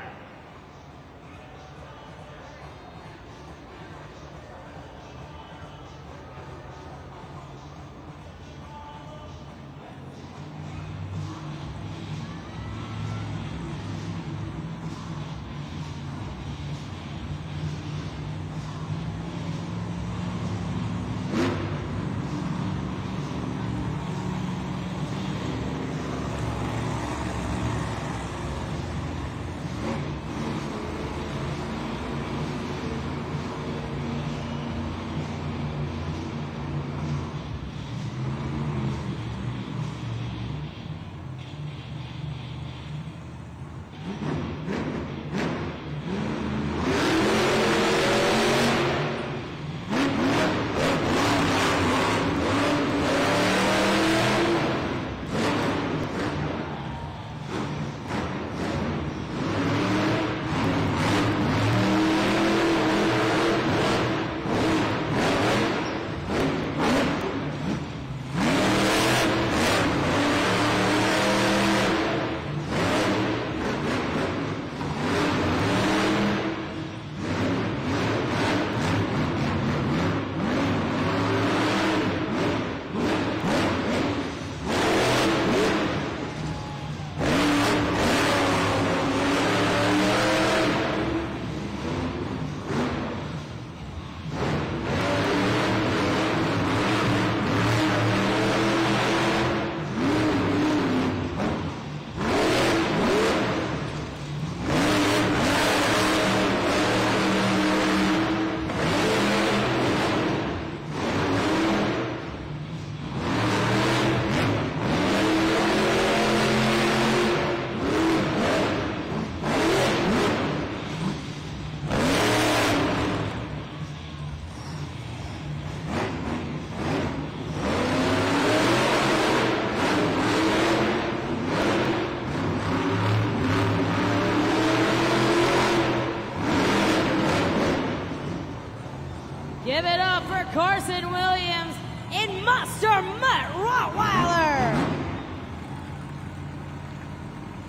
Give it up for Carson Williams in Monster Mutt Rottweiler.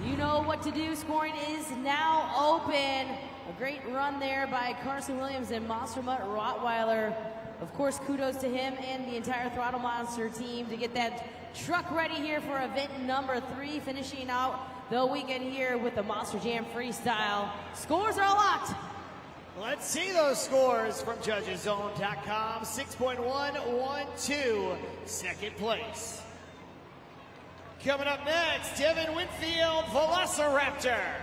You know what to do. Scoring is now open. A great run there by Carson Williams and Monster Mutt Rottweiler. Of course, kudos to him and the entire Throttle Monster team to get that truck ready here for event number 3, finishing out the weekend here with the Monster Jam Freestyle. Scores are locked. Let's see those scores from JudgesZone.com. 6.112, second place. Coming up next, Devin Winfield, Velociraptor.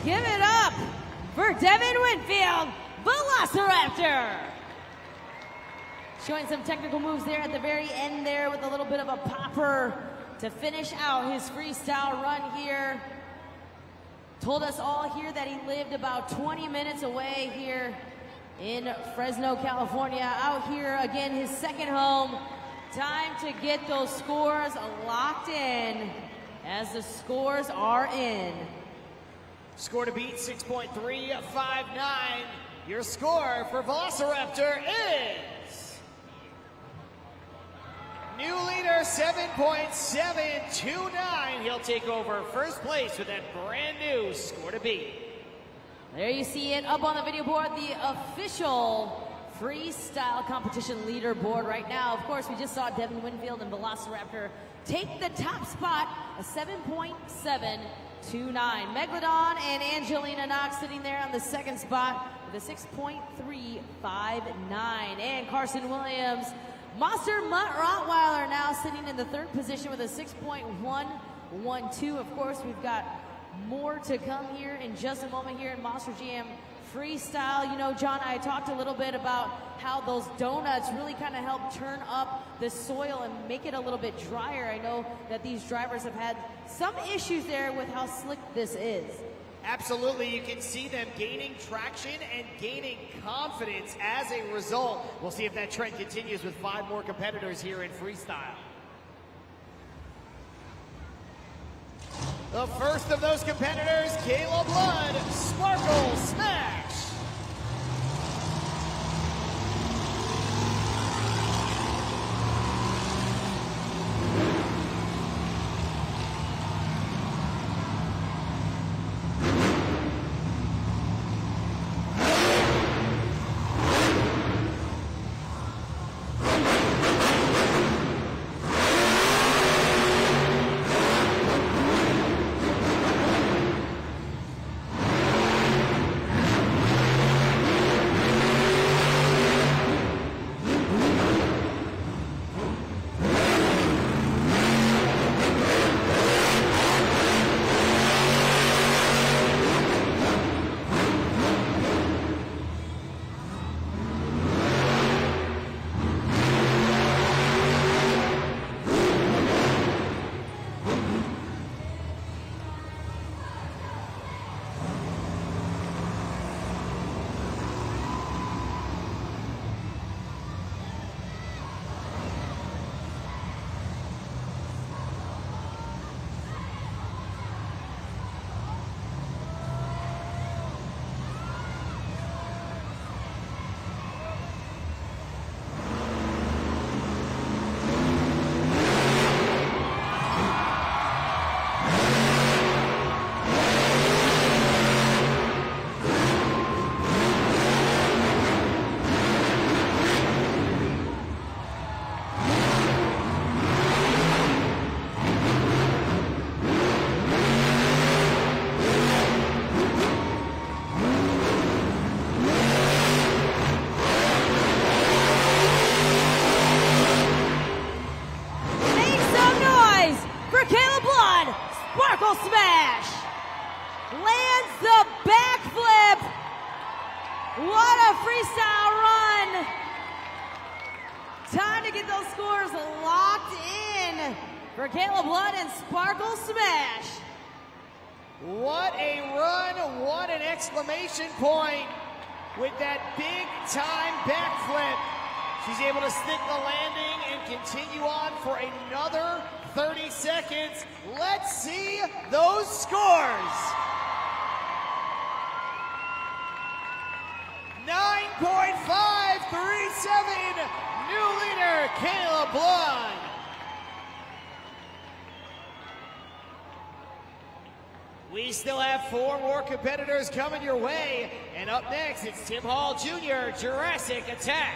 Give it up for Devin Winfield, Velociraptor. Showing some technical moves there at the very end there with a little bit of a popper to finish out his freestyle run here. Told us all here that he lived about 20 minutes away here in Fresno, California. Out here again, his second home. Time to get those scores locked in as the scores are in. Score to beat 6.359. Your score for Velociraptor is new leader 7.729. He'll take over first place with that brand new score to beat. There you see it up on the video board, the official freestyle competition leaderboard right now. Of course, we just saw Devin Winfield and Velociraptor take the top spot, a 7.729. Megalodon and Angelina Knox sitting there on the second spot with a 6.359. And Carson Williams, Monster Mutt Rottweiler, now sitting in the third position with a 6.112. Of course, we've got more to come here in just a moment here in Monster Jam Freestyle. You know, John, I talked a little bit about how those donuts really kind of help turn up the soil and make it a little bit drier. I know that these drivers have had some issues there with how slick this is. Absolutely, you can see them gaining traction and gaining confidence as a result. We'll see if that trend continues with 5 more competitors here in freestyle. The first of those competitors, Kayla Blood, Sparkle Smash. freestyle run. Time to get those scores locked in for Caleb Blood and Sparkle Smash. What a run, what an exclamation point with that big time backflip. She's able to stick the landing and continue on for another 30 seconds. Let's see those scores. 9.537, new leader, Caleb Blood. We still have 4 more competitors coming your way. And up next, it's Tim Hall Jr., Jurassic Attack.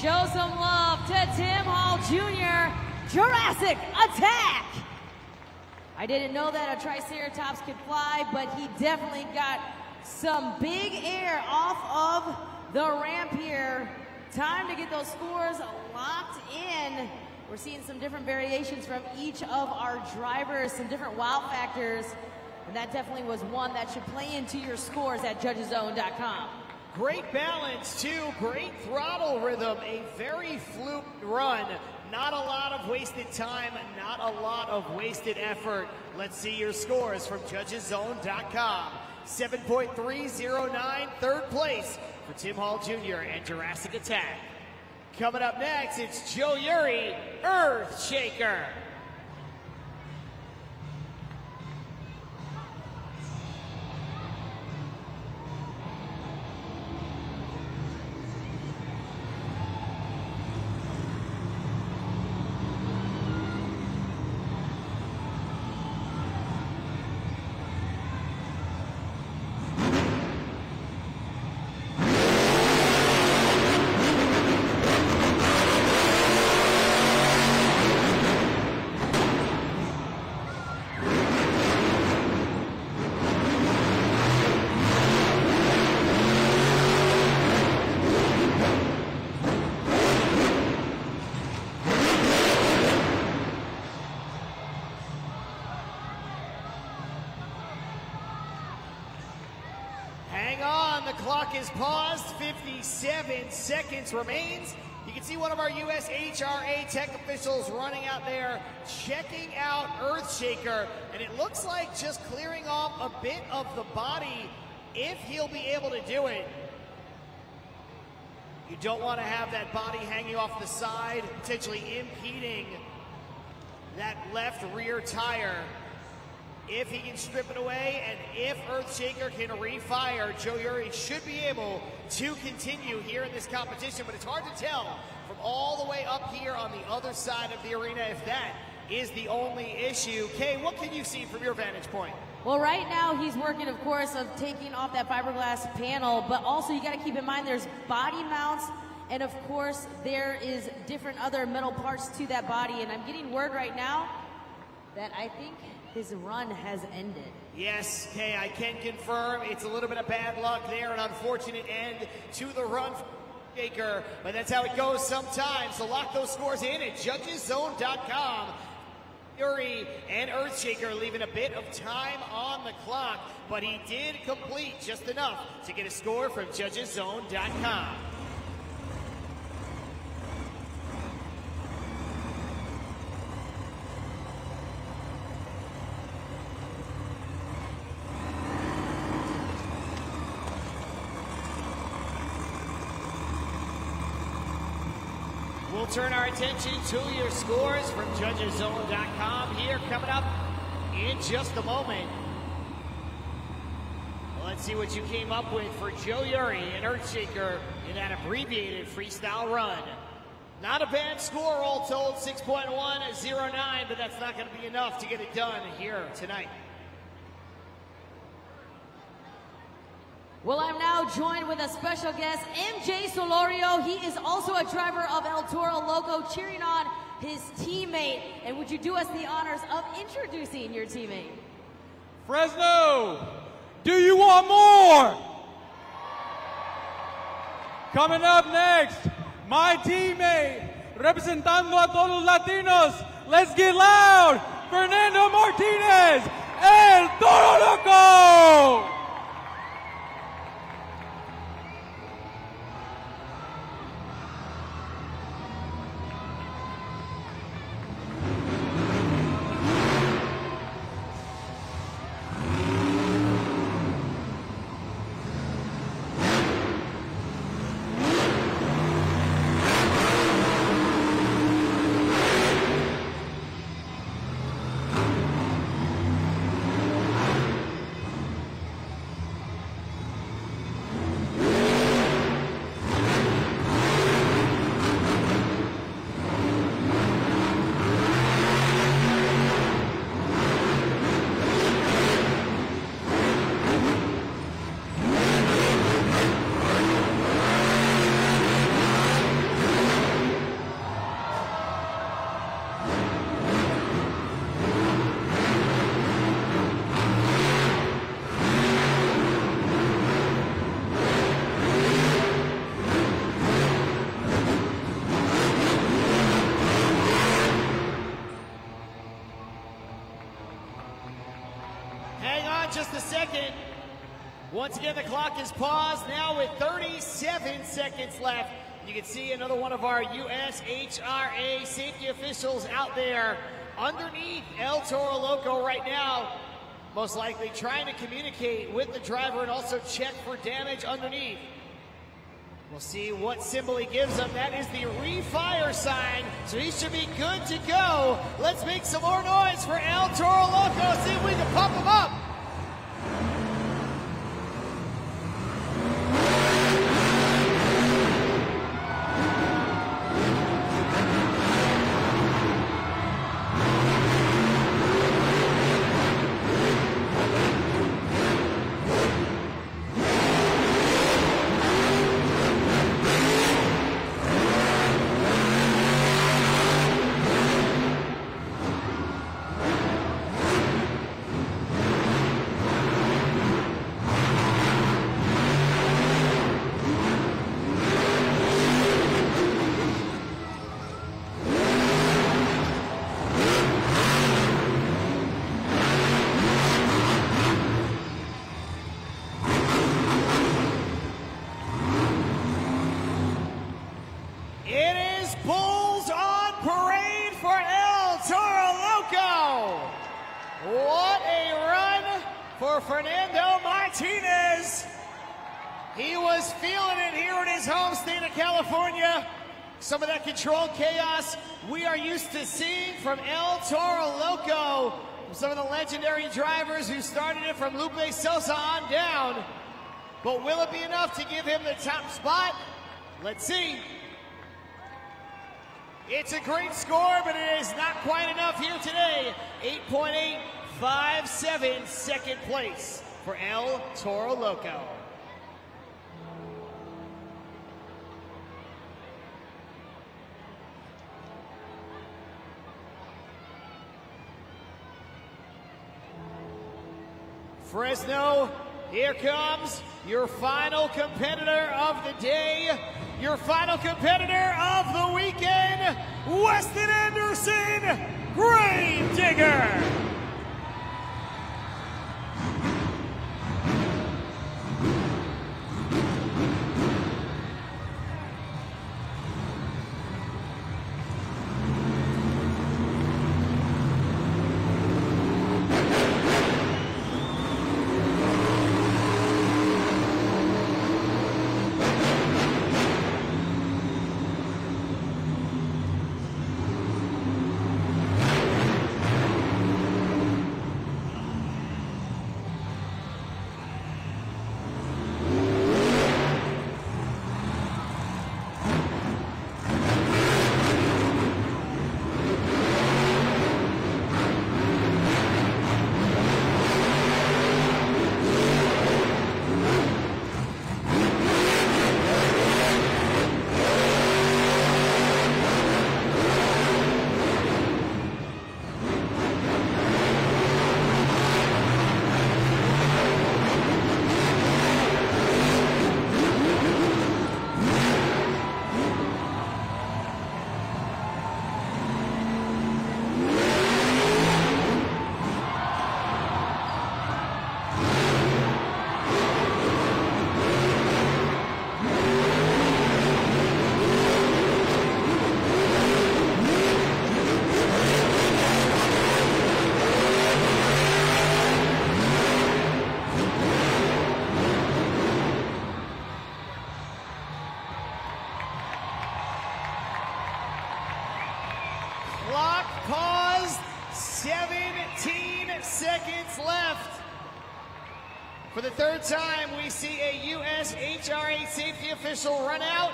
Show some love to Tim Hall Jr., Jurassic Attack. I didn't know that a Triceratops could fly, but he definitely got some big air off of the ramp here. Time to get those scores locked in. We're seeing some different variations from each of our drivers, some different wow factors, and that definitely was one that should play into your scores at judgeszone.com. Great balance too, great throttle rhythm, a very fluid run. Not a lot of wasted time, not a lot of wasted effort. Let's see your scores from judgeszone.com. 7.309, third place for Tim Hall Jr. and Jurassic Attack. Coming up next, it's Joe Uri, Earthshaker. Hang on, the clock is paused, 57 seconds remains. You can see one of our USHRA tech officials running out there checking out Earthshaker, and it looks like just clearing off a bit of the body if he'll be able to do it. You don't want to have that body hanging off the side, potentially impeding that left rear tire. If he can strip it away, and if Earthshaker can refire, Joe Uri should be able to continue here in this competition, but it's hard to tell from all the way up here on the other side of the arena if that is the only issue. Kay, what can you see from your vantage point? Well, right now he's working, of course, of taking off that fiberglass panel, but also you got to keep in mind there's body mounts, and of course there is different other metal parts to that body, and I'm getting word right now that I think his run has ended. Yes, Kay, I can confirm it's a little bit of bad luck there, an unfortunate end to the run for Shaker, but that's how it goes sometimes. So lock those scores in at judgeszone.com. Uri and Earthshaker leaving a bit of time on the clock, but he did complete just enough to get a score from judgeszone.com. We'll turn our attention to your scores from judgeszone.com here coming up in just a moment. Let's see what you came up with for Joe Uri and Earthshaker in that abbreviated freestyle run. Not a bad score all told, 6.109, but that's not going to be enough to get it done here tonight. Well, I'm now joined with a special guest, MJ Solorio. He is also a driver of El Toro Loco, cheering on his teammate. And would you do us the honors of introducing your teammate? Fresno, do you want more? Coming up next, my teammate, representando a todos los Latinos, let's get loud, Fernando Martinez, El Toro Loco! Just a second. Once again, the clock is paused now with 37 seconds left. You can see another one of our USHRA safety officials out there underneath El Toro Loco right now, most likely trying to communicate with the driver and also check for damage underneath. We'll see what symbol he gives him. That is the refire sign, so he should be good to go. Let's make some more noise for El Toro Loco, see if we can pump him up. What a run for Fernando Martinez. He was feeling it here in his home state of California. Some of that controlled chaos we are used to seeing from El Toro Loco, some of the legendary drivers who started it from Lupe Sosa on down. But will it be enough to give him the top spot? Let's see. It's a great score, but it is not quite enough here today. 8.857, second place for El Toro Loco. Fresno, here comes your final competitor of the day, your final competitor of the weekend, Weston Anderson, Gravedigger. Clock paused, 17 seconds left. For the third time, we see a U.S. HRA safety official run out,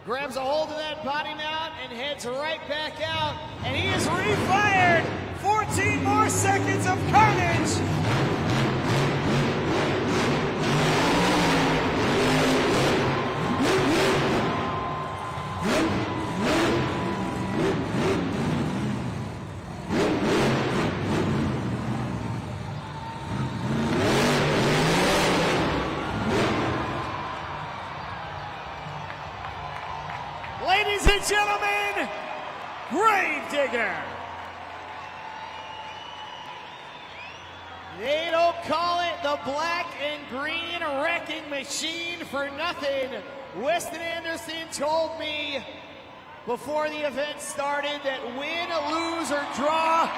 grabs a hold of that body mount and heads right back out. And he is refired. 14 more seconds of carnage. Ladies and gentlemen, Gravedigger. They don't call it the black and green wrecking machine for nothing. Weston Anderson told me before the event started that win, lose, or draw,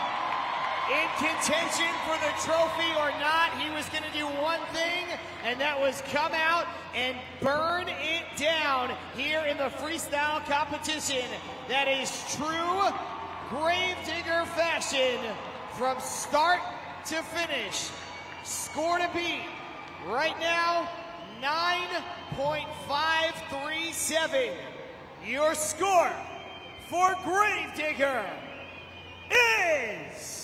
in contention for the trophy or not, he was going to do one thing, and that was come out and burn it down here in the freestyle competition. That is true Gravedigger fashion from start to finish. Score to beat right now, 9.537. Your score for Gravedigger is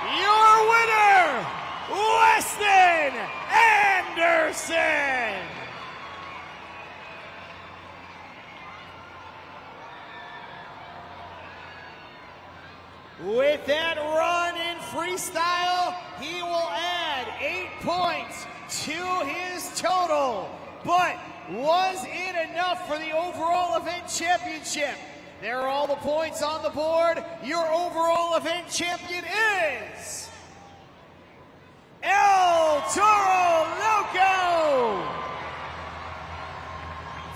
your winner, Weston Anderson. With that run in freestyle, he will add 8 points to his total. But was it enough for the overall event championship? There are all the points on the board. Your overall event champion is El Toro Loco.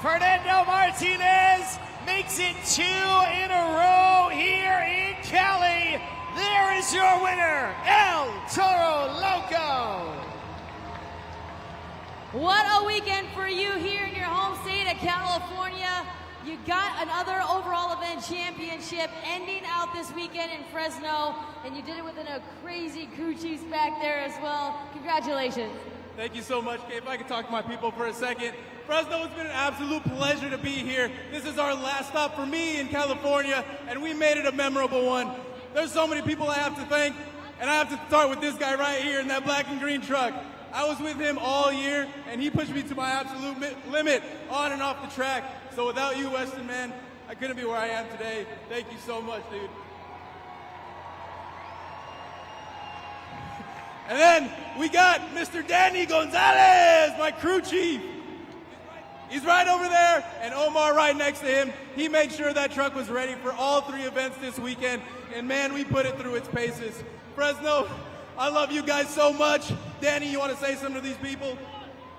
Fernando Martinez makes it 2 in a row here in Cali. There is your winner, El Toro Loco. What a weekend for you here in your home state of California. You got another overall event championship ending out this weekend in Fresno, and you did it within a crazy crew chiefs back there as well. Congratulations. Thank you so much, Kay. If I could talk to my people for a second. Fresno, it's been an absolute pleasure to be here. This is our last stop for me in California, and we made it a memorable one. There's so many people I have to thank, and I have to start with this guy right here in that black and green truck. I was with him all year, and he pushed me to my absolute limit on and off the track. So without you, Weston, man, I couldn't be where I am today. Thank you so much, dude. And then we got Mr. Danny Gonzalez, my crew chief. He's right over there, and Omar right next to him. He made sure that truck was ready for all 3 events this weekend, and man, we put it through its paces. Fresno, I love you guys so much. Danny, you want to say something to these people?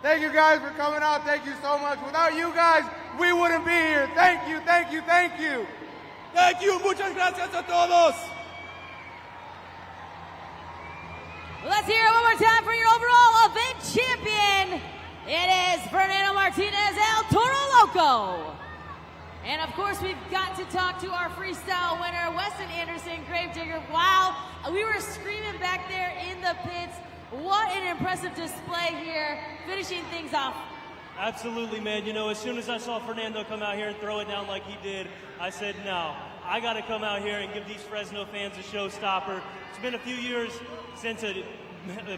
Thank you guys for coming out. Thank you so much. Without you guys, we wouldn't be here. Thank you, thank you, thank you. Thank you. Muchas gracias a todos. Let's hear it one more time for your overall event champion. It is Fernando Martinez, El Toro Loco. And of course, we've got to talk to our freestyle winner, Weston Anderson, Gravedigger. Wow, we were screaming back there in the pits. What an impressive display here, finishing things off. Absolutely, man. You know, as soon as I saw Fernando come out here and throw it down like he did, I said, no, I got to come out here and give these Fresno fans a showstopper. It's been a few years since the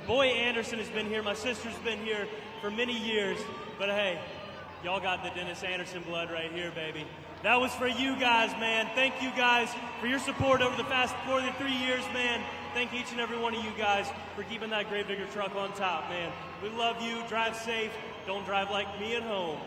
boy Anderson has been here. My sister's been here for many years. But hey, y'all got the Dennis Anderson blood right here, baby. That was for you guys, man. Thank you guys for your support over the past 43 years, man. Thank each and every one of you guys for keeping that Gravedigger truck on top, man. We love you. Drive safe. Don't drive like me at home.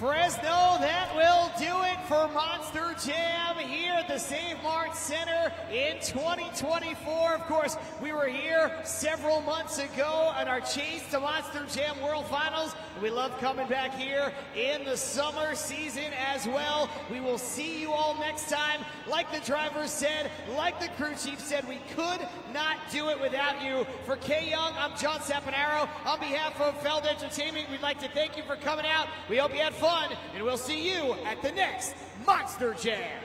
Fresno, that will do it for Monster Jam here at the Save Mart Center in 2024. Of course, we were here several months ago on our Chase to Monster Jam World Finals. We love coming back here in the summer season as well. We will see you all next time. Like the drivers said, like the crew chief said, we could not do it without you. For Kay Young, I'm John Saponaro. On behalf of Feld Entertainment, we'd like to thank you for coming out. We hope you had fun, and we'll see you at the next Monster Jam.